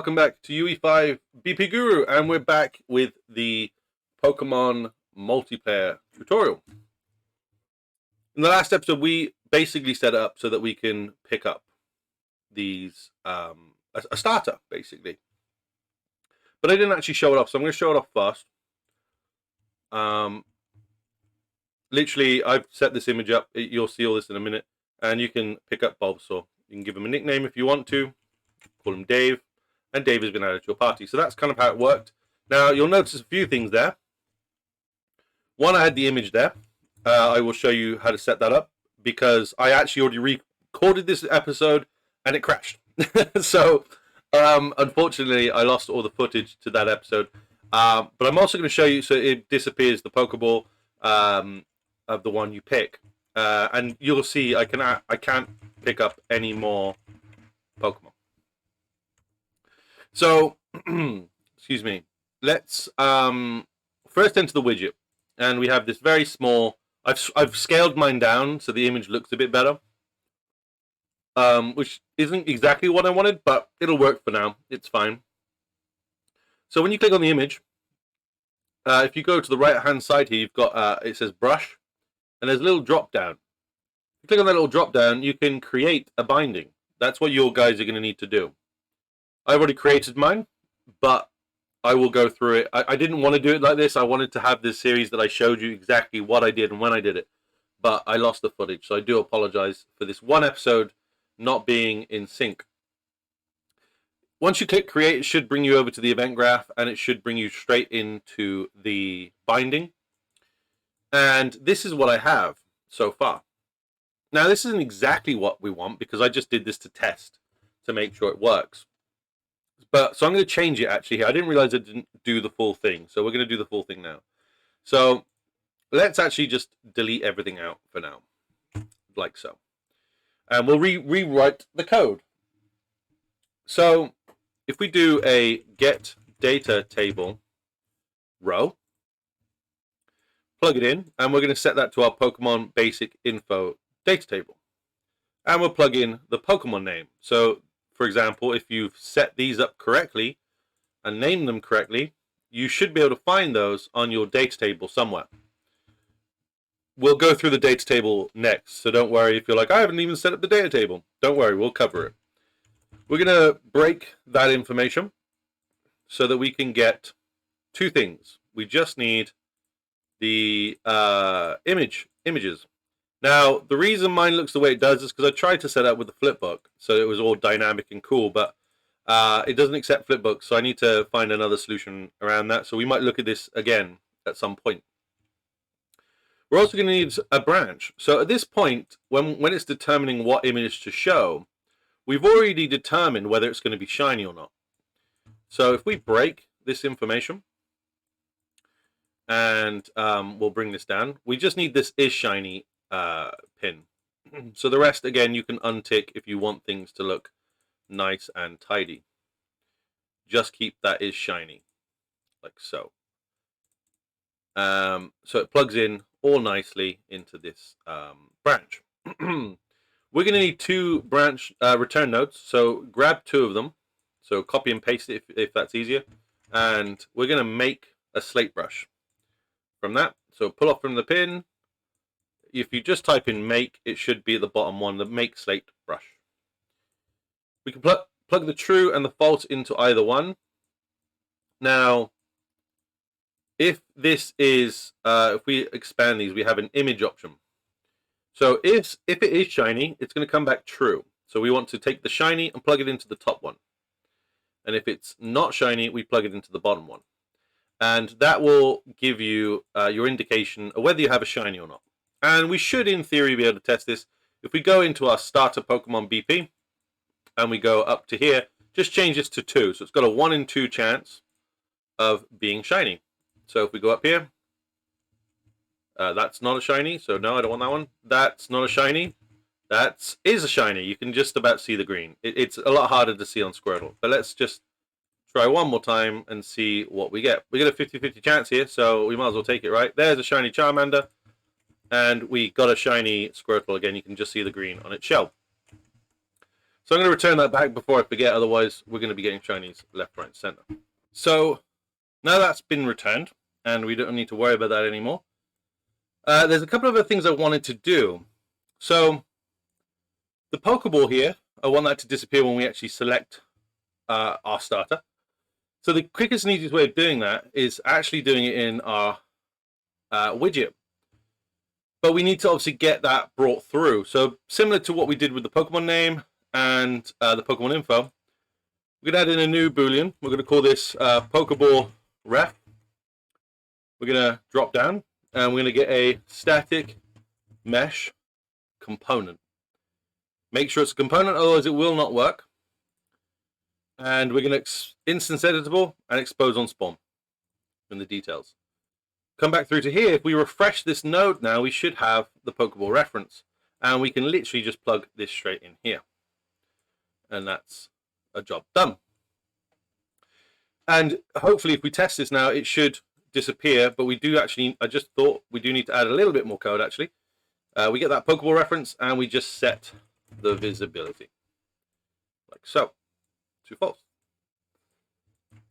welcome back to UE5 BP Guru, and we're back with the Pokemon multiplayer tutorial. In the last episode, we basically set it up so that we can pick up these, a starter, basically. But I didn't actually show it off, so I'm going to show it off first. Literally, I've set this image up. You'll see all this in a minute. And you can pick up Bulbasaur. You can give him a nickname if you want to. Call him Dave. And Dave has been added to your party. So that's kind of how it worked. Now, you'll notice a few things there. One, I had the image there. I will show you how to set that up, because I actually already recorded this episode and it crashed. So, unfortunately, I lost all the footage to that episode. But I'm also going to show you, so it disappears the Pokeball of the one you pick. And you'll see I can't pick up any more Pokemon. So, excuse me. Let's first enter the widget, and we have this very small. I've scaled mine down so the image looks a bit better, which isn't exactly what I wanted, but it'll work for now. It's fine. So when you click on the image, if you go to the right-hand side here, you've got it says brush, and there's a little drop down. If you click on that little drop down, you can create a binding. That's what your guys are going to need to do. I've already created mine, but I will go through it. I didn't want to do it like this. I wanted to have this series that I showed you exactly what I did and when I did it, but I lost the footage, so I do apologize for this one episode not being in sync. Once you click create, it should bring you over to the event graph, and it should bring you straight into the binding. And this is what I have so far. Now, this isn't exactly what we want, because I just did this to test to make sure it works. But so I'm going to change it actually here. I didn't realize I didn't do the full thing, so we're going to do the full thing now. So let's actually just delete everything out for now, like so. And we'll rewrite the code. So if we do a get data table row, plug it in, and we're going to set that to our Pokemon basic info data table. And we'll plug in the Pokemon name. So, for example, if you've set these up correctly and named them correctly, you should be able to find those on your data table somewhere. We'll go through the data table next, so don't worry if you're like, I haven't even set up the data table. Don't worry, we'll cover it. We're going to break that information so that we can get two things. We just need the images. Now, the reason mine looks the way it does is because I tried to set up with the flipbook, so it was all dynamic and cool, but it doesn't accept flipbooks, so I need to find another solution around that. So we might look at this again at some point. We're also going to need a branch. So at this point, when it's determining what image to show, we've already determined whether it's going to be shiny or not. So if we break this information, and we'll bring this down, we just need this is shiny pin. So the rest, again, you can untick if you want things to look nice and tidy. Just keep that is shiny, like so. So it plugs in all nicely into this branch. We're going to need two branch return nodes, so grab two of them. So copy and paste it if that's easier. And we're going to make a slate brush from that. So pull off from the pin. If you just type in make, it should be at the bottom one, the make slate brush. We can plug the true and the false into either one. Now, if this is, if we expand these, we have an image option. So if it is shiny, it's going to come back true. So we want to take the shiny and plug it into the top one. And if it's not shiny, we plug it into the bottom one. And that will give you your indication of whether you have a shiny or not. And we should, in theory, be able to test this. If we go into our starter Pokemon BP, and we go up to here, just change this to 2. So it's got a 1 in 2 chance of being shiny. So if we go up here, that's not a shiny, so no, I don't want that one. That's not a shiny. That is a shiny. You can just about see the green. It's a lot harder to see on Squirtle. But let's just try one more time and see what we get. We get a 50-50 chance here, so we might as well take it, right? There's a shiny Charmander, and we got a shiny Squirtle again. You can just see the green on its shell. So I'm going to return that back before I forget, otherwise we're going to be getting shinies left, right, and center. So now that's been returned, and we don't need to worry about that anymore. There's a couple of other things I wanted to do. So the Pokeball here, I want that to disappear when we actually select our starter. So the quickest and easiest way of doing that is actually doing it in our widget. But we need to obviously get that brought through. So similar to what we did with the Pokemon name and the Pokemon info, we're going to add in a new Boolean. We're going to call this Pokeball ref. We're going to drop down and we're going to get a static mesh component. Make sure it's a component, otherwise it will not work. And we're going to instance editable and expose on spawn in the details. Come back through to here. If we refresh this node now, we should have the Pokeball reference. And we can literally just plug this straight in here. And that's a job done. And hopefully if we test this now, it should disappear. But we do actually, I just thought we do need to add a little bit more code actually. We get that Pokeball reference and we just set the visibility. Like so. True, false.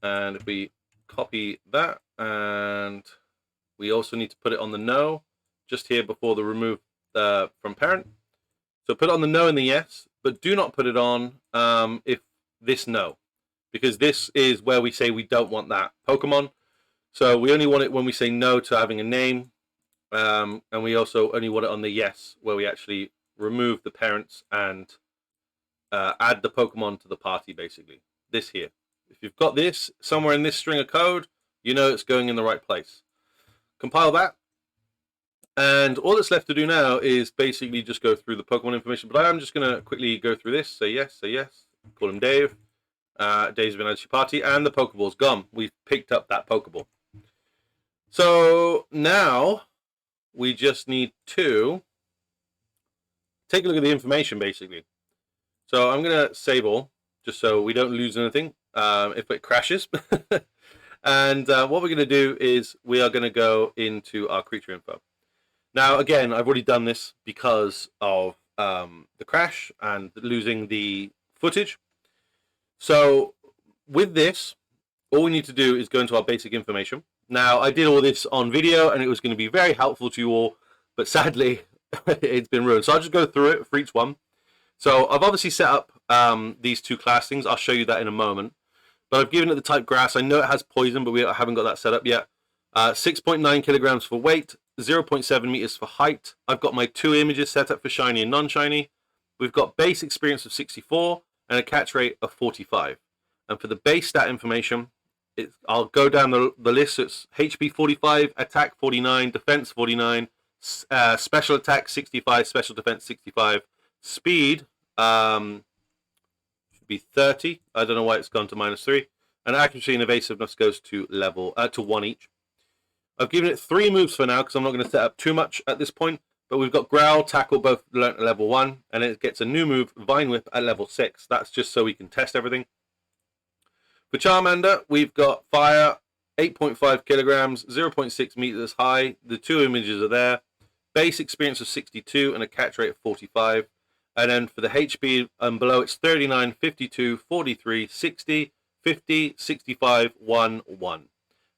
And if we copy that, and we also need to put it on the no, just here before the remove from parent. So put it on the no and the yes, but do not put it on if this no, because this is where we say we don't want that Pokemon. So we only want it when we say no to having a name, and we also only want it on the yes, where we actually remove the parents and add the Pokemon to the party, basically. This here. If you've got this somewhere in this string of code, you know it's going in the right place. Compile that. And all that's left to do now is basically just go through the Pokemon information. But I'm just going to quickly go through this. Say yes, call him Dave. Dave's been added to your party, and the Pokeball's gone. We've picked up that Pokeball. So now we just need to take a look at the information, basically. So I'm going to save all, just so we don't lose anything if it crashes. And what we're going to do is we are going to go into our creature info. Now, again, I've already done this because of the crash and losing the footage. So with this, all we need to do is go into our basic information. Now, I did all this on video, and it was going to be very helpful to you all, but sadly, it's been ruined. So I'll just go through it for each one. So I've obviously set up these two class things. I'll show you that in a moment. But I've given it the type grass. I know it has poison, but we haven't got that set up yet. 6.9 kilograms for weight, 0.7 meters for height. I've got my two images set up for shiny and non-shiny. We've got base experience of 64 and a catch rate of 45. And for the base stat information, I'll go down the list. So it's HP 45, attack 49, defense 49, special attack 65, special defense 65. Speed should be 30. I don't know why it's gone to -3. And accuracy and evasiveness goes to level to 1 each. I've given it 3 moves for now because I'm not going to set up too much at this point. But we've got Growl, Tackle both learnt at level 1, and it gets a new move, Vine Whip, at level 6. That's just so we can test everything. For Charmander, we've got Fire, 8.5 kilograms, 0.6 meters high. The two images are there. Base experience of 62 and a catch rate of 45. And then for the HP and below, it's 39, 52, 43, 60, 50, 65, 1, 1.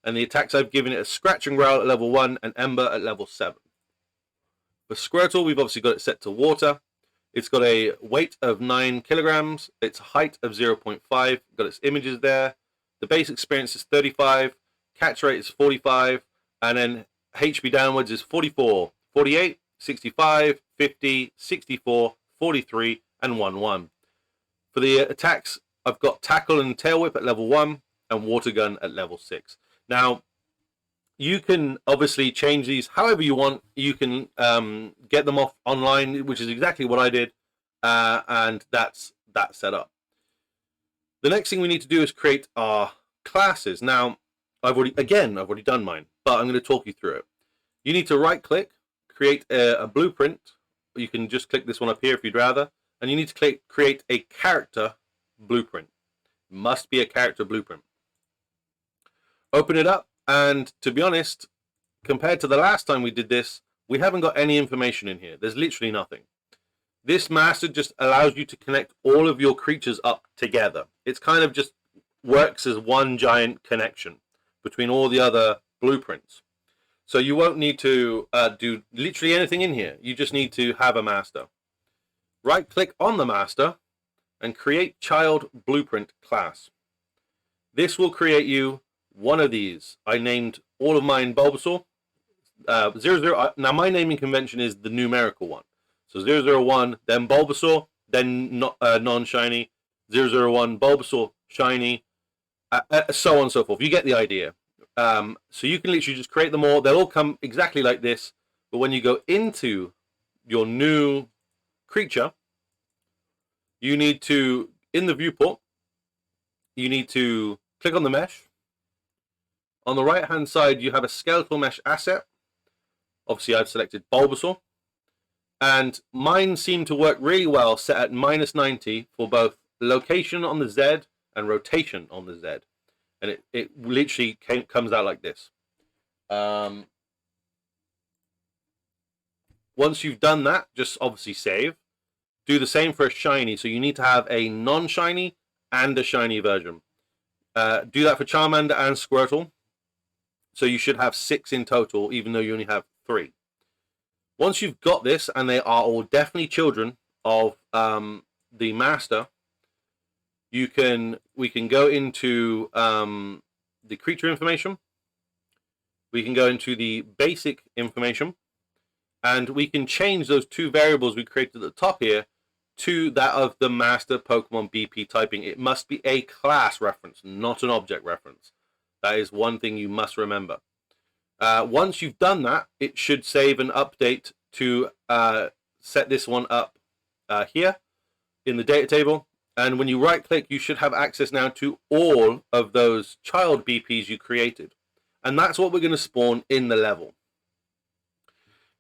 And the attacks I've given it a Scratch and Growl at level 1 and Ember at level 7. For Squirtle, we've obviously got it set to water. It's got a weight of 9 kilograms. Its height of 0.5. Got its images there. The base experience is 35. Catch rate is 45. And then HP downwards is 44, 48, 65, 50, 64, 43, and 1, 1. For the attacks, I've got Tackle and Tail Whip at level 1 and Water Gun at level 6. Now, you can obviously change these however you want. You can get them off online, which is exactly what I did, and that's that set up. The next thing we need to do is create our classes. Now, I've already done mine, but I'm going to talk you through it. You need to right-click, create a blueprint. You can just click this one up here if you'd rather, and you need to create a character blueprint. It must be a character blueprint. Open it up. And to be honest, compared to the last time we did this, we haven't got any information in here. There's literally nothing. This master just allows you to connect all of your creatures up together. It's kind of just works as one giant connection between all the other blueprints. So you won't need to do literally anything in here. You just need to have a master. Right click on the master and create child blueprint class. This will create you one of these. I named all of mine Bulbasaur. 00. Now my naming convention is the numerical one. So 001, then Bulbasaur, then non-shiny, 001, Bulbasaur, shiny, so on and so forth. You get the idea. So you can literally just create them all. They'll all come exactly like this. But when you go into your new creature, you need to, in the viewport, you need to click on the mesh. On the right-hand side, you have a skeletal mesh asset. Obviously, I've selected Bulbasaur. And mine seem to work really well, set at -90 for both location on the Z and rotation on the Z. And it literally comes out like this. Once you've done that, just obviously save. Do the same for a shiny. So you need to have a non-shiny and a shiny version. Do that for Charmander and Squirtle. So you should have 6 in total, even though you only have 3. Once you've got this, and they are all definitely children of the master, we can go into the creature information. We can go into the basic information, and we can change those 2 variables we created at the top here to that of the master Pokemon BP typing. It must be a class reference, not an object reference. That is one thing you must remember. Once you've done that, it should save and update to set this one up here in the data table. And when you right click, you should have access now to all of those child BPs you created. And that's what we're going to spawn in the level.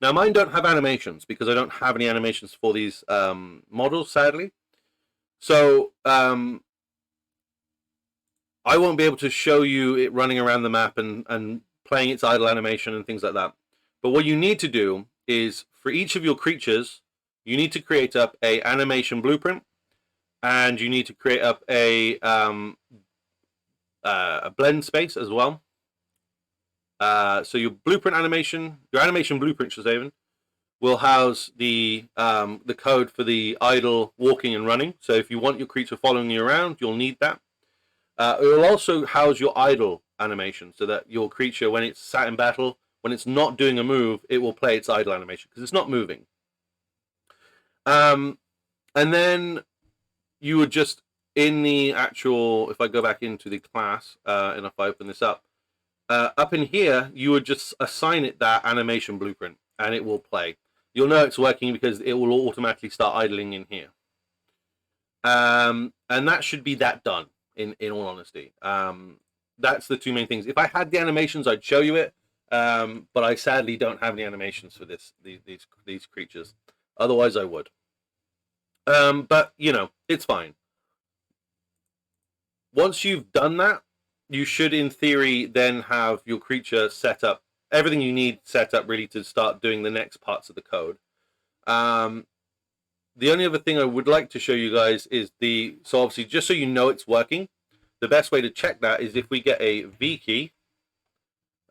Now mine don't have animations because I don't have any animations for these models, sadly. So I won't be able to show you it running around the map and playing its idle animation and things like that. But what you need to do is, for each of your creatures, you need to create up a animation blueprint, and you need to create up a blend space as well. So your blueprint animation, your animation blueprint, Shazaven, will house the code for the idle walking and running. So if you want your creature following you around, you'll need that. It will also house your idle animation, so that your creature, when it's sat in battle, when it's not doing a move, it will play its idle animation because it's not moving. And then you would just, in the actual, if I go back into the class, and if I open this up in here, you would just assign it that animation blueprint, and it will play. You'll know it's working because it will automatically start idling in here. And that should be that done. In all honesty, that's the 2 main things. If I had the animations, I'd show you it, but I sadly don't have any animations for these creatures. Otherwise, I would. But you know, it's fine. Once you've done that, you should, in theory, then have your creature set up, everything you need set up really to start doing the next parts of the code. The only other thing I would like to show you guys is so obviously, just so you know it's working, the best way to check that is if we get a V key.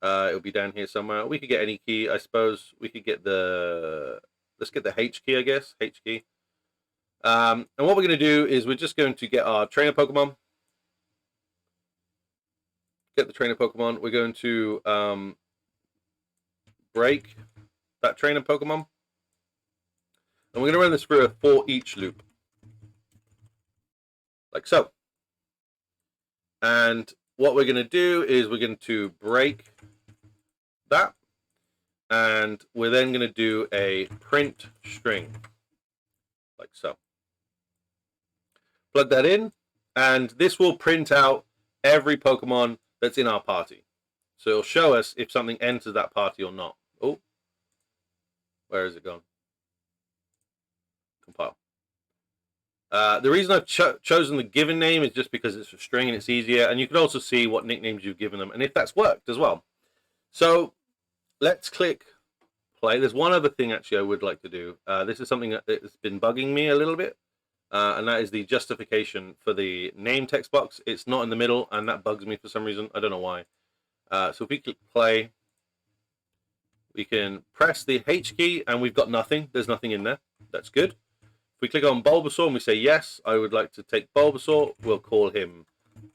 It'll be down here somewhere. We could get any key, I suppose. We could get let's get the H key, I guess. H key. And what we're going to do is we're just going to get our trainer Pokemon. Get the trainer Pokemon. We're going to break that trainer Pokemon. And we're going to run this through a for each loop. Like so. And what we're going to do is we're going to break that. And we're then going to do a print string. Like so. Plug that in. And this will print out every Pokemon that's in our party. So it'll show us if something enters that party or not. Oh. Where has it gone? Compile. The reason I've chosen the given name is just because it's a string and it's easier, and you can also see what nicknames you've given them and if that's worked as well. So let's click play. There's one other thing actually I would like to do. This is something that's been bugging me a little bit, and that is the justification for the name text box. It's not in the middle, and that bugs me for some reason. I don't know why. So if we click play, we can press the H key, and we've got nothing. There's nothing in there. That's good. If we click on Bulbasaur and we say yes, I would like to take Bulbasaur, we'll call him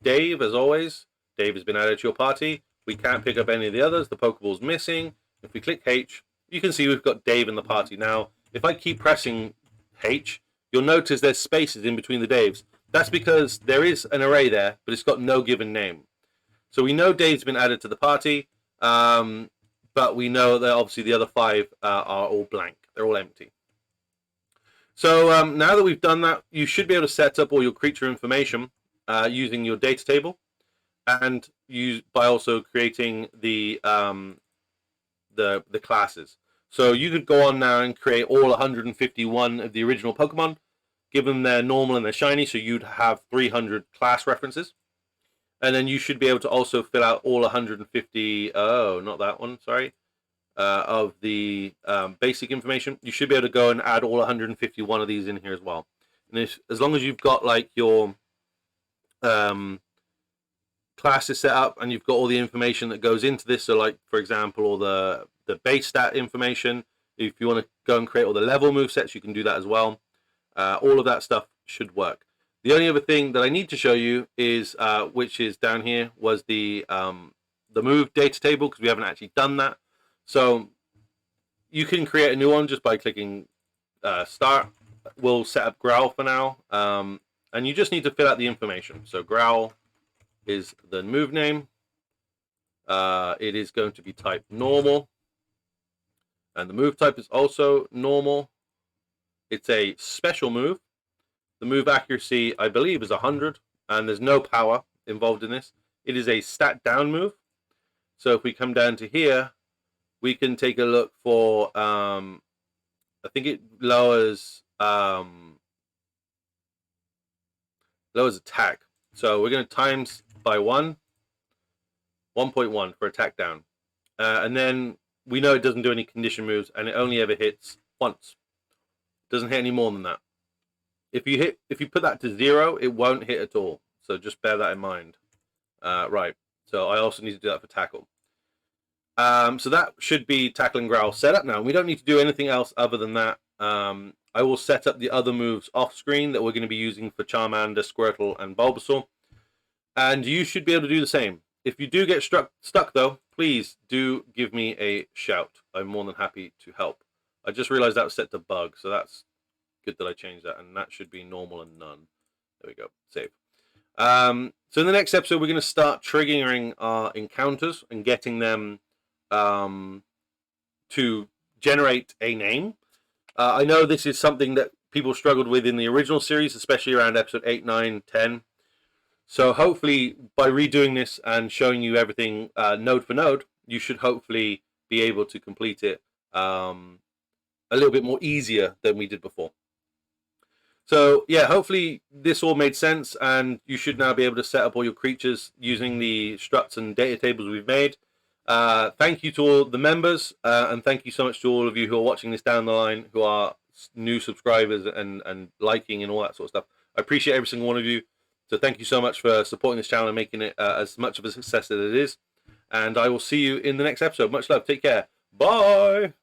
Dave as always. Dave has been added to your party. We can't pick up any of the others. The Pokeball's missing. If we click H, you can see we've got Dave in the party. Now, if I keep pressing H, you'll notice there's spaces in between the Daves. That's because there is an array there, but it's got no given name. So we know Dave's been added to the party, but we know that obviously the other 5 are all blank. They're all empty. So now that we've done that, you should be able to set up all your creature information using your data table, and by also creating the classes. So you could go on now and create all 151 of the original Pokemon, give them their normal and their shiny, so you'd have 300 class references. And then you should be able to also fill out all 150, oh, not that one, sorry, of the basic information. You should be able to go and add all 151 of these in here as well. And as long as you've got like your classes set up and you've got all the information that goes into this, so like, for example, all the base stat information, if you want to go and create all the level move sets, you can do that as well. All of that stuff should work. The only other thing that I need to show you is, which is down here, was the move data table, because we haven't actually done that. So you can create a new one just by clicking start. We'll set up Growl for now, and you just need to fill out the information. So Growl is the move name. It is going to be type normal, and the move type is also normal. It's a special move. The move accuracy, I believe, is 100, and there's no power involved in this. It is a stat down move. So if we come down to here, we can take a look for, I think it lowers attack. So we're going to times by 1.1 for attack down. And then we know it doesn't do any condition moves, and it only ever hits once. It doesn't hit any more than that. If you put that to 0, it won't hit at all. So just bear that in mind. Right. So I also need to do that for tackle. So that should be Tackle and Growl set up now. We don't need to do anything else other than that. I will set up the other moves off screen that we're going to be using for Charmander, Squirtle, and Bulbasaur. And you should be able to do the same. If you do get stuck though, please do give me a shout. I'm more than happy to help. I just realized that was set to bug, so that's good that I changed that, and that should be normal and none. There we go. Save. So in the next episode, we're going to start triggering our encounters and getting them to generate a name. I know this is something that people struggled with in the original series, especially around episode 8, 9, 10. So hopefully by redoing this and showing you everything node for node, you should hopefully be able to complete it a little bit more easier than we did before. So yeah, hopefully this all made sense, and you should now be able to set up all your creatures using the structs and data tables we've made. Thank you to all the members, and thank you so much to all of you who are watching this down the line, who are new subscribers and liking and all that sort of stuff. I appreciate every single one of you. So thank you so much for supporting this channel and making it as much of a success as it is. And I will see you in the next episode. Much love. Take care. Bye.